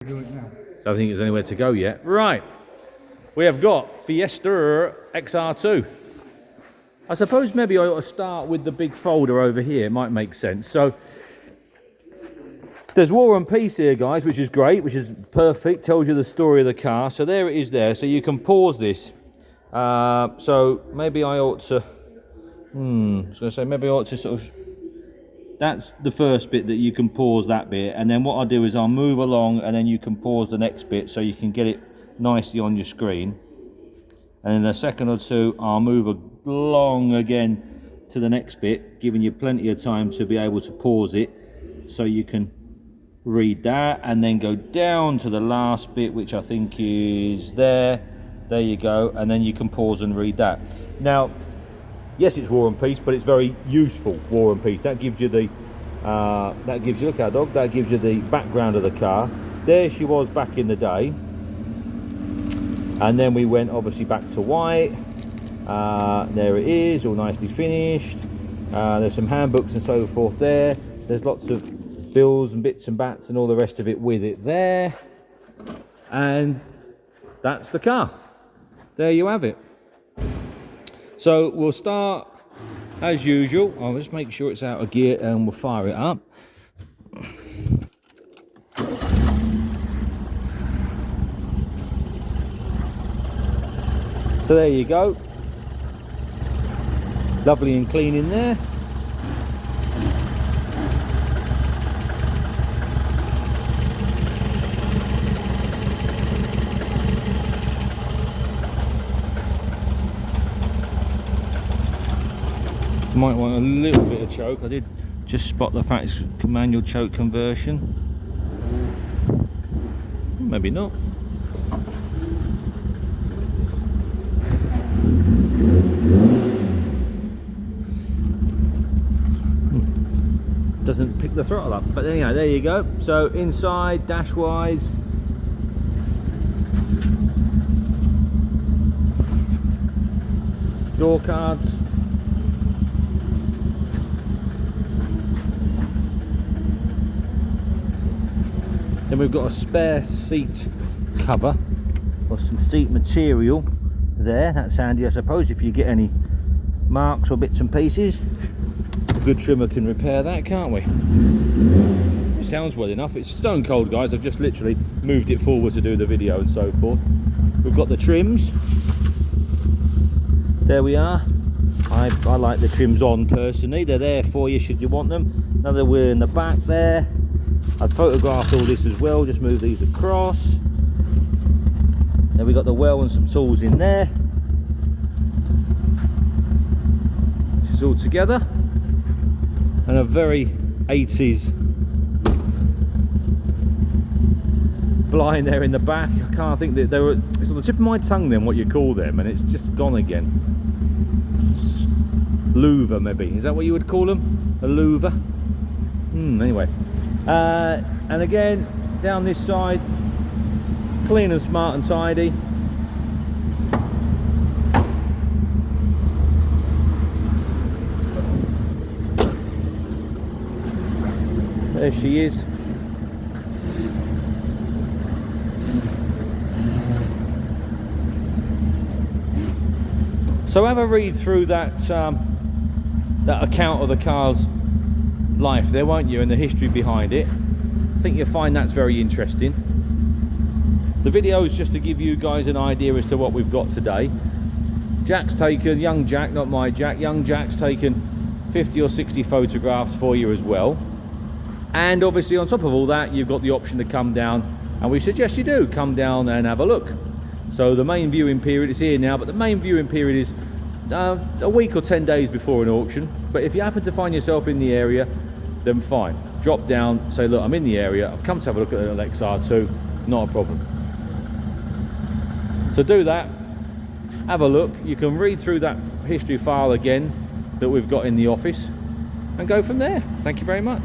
Don't think there's anywhere to go yet. Right, we have got Fiesta Xr2. I suppose maybe I ought to start with the big folder over here. It might make sense. So there's War and Peace here, guys, which is great, which is perfect. Tells you the story of the car. So there it is there. So you can pause this. So maybe I ought to... I was going to say, maybe I ought to sort of... That's the first bit that you can pause that bit. And then what I'll do is I'll move along and then you can pause the next bit so you can get it nicely on your screen. And in a second or two, I'll move along again to the next bit, giving you plenty of time to be able to pause it so you can read that, and then go down to the last bit, which I think is there. There you go, and then you can pause and read that. Now, yes, it's War and Peace, but it's very useful War and Peace. That gives you the, look our dog, that gives you the background of the car. There she was back in the day. And then we went obviously back to white. There it is, all nicely finished. There's some handbooks and so forth there. There's lots of bills and bits and bats and all the rest of it with it there. And that's the car. There you have it. So we'll start as usual. I'll just make sure it's out of gear and we'll fire it up. So there you go. Lovely and clean in there. Might want a little bit of choke. I did just spot the fact it's manual choke conversion. Maybe not. Doesn't pick the throttle up, but anyhow, there you go. So inside, dash wise, door cards, then we've got a spare seat cover or some seat material there. That's handy, I suppose, if you get any marks or bits and pieces. A good trimmer can repair that, can't we? It sounds well enough. It's stone cold, guys. I've just literally moved it forward to do the video and so forth. We've got the trims. There we are. I like the trims on personally. They're there for you should you want them. Another wheel in the back there. I've photographed all this as well. Just move these across. Then we've got the well and some tools in there. Which is all together. And a very 80s blind there in the back. I can't think that they were, it's on the tip of my tongue then what you call them, and it's just gone again. Louver maybe, is that what you would call them? A louver? Anyway. And again, down this side, clean and smart and tidy. There she is. So have a read through that that account of the car's life there, won't you, and the history behind it. I think you'll find that's very interesting. The video is just to give you guys an idea as to what we've got today. Jack's taken, young Jack, not my Jack, young Jack's taken 50 or 60 photographs for you as well. And obviously on top of all that, you've got the option to come down, and we suggest you do come down and have a look. So the main viewing period is here now, but the main viewing period is a week or 10 days before an auction. But if you happen to find yourself in the area, then fine. Drop down, say, look, I'm in the area, I've come to have a look at an XR2, not a problem. So do that, have a look. You can read through that history file again that we've got in the office and go from there. Thank you very much.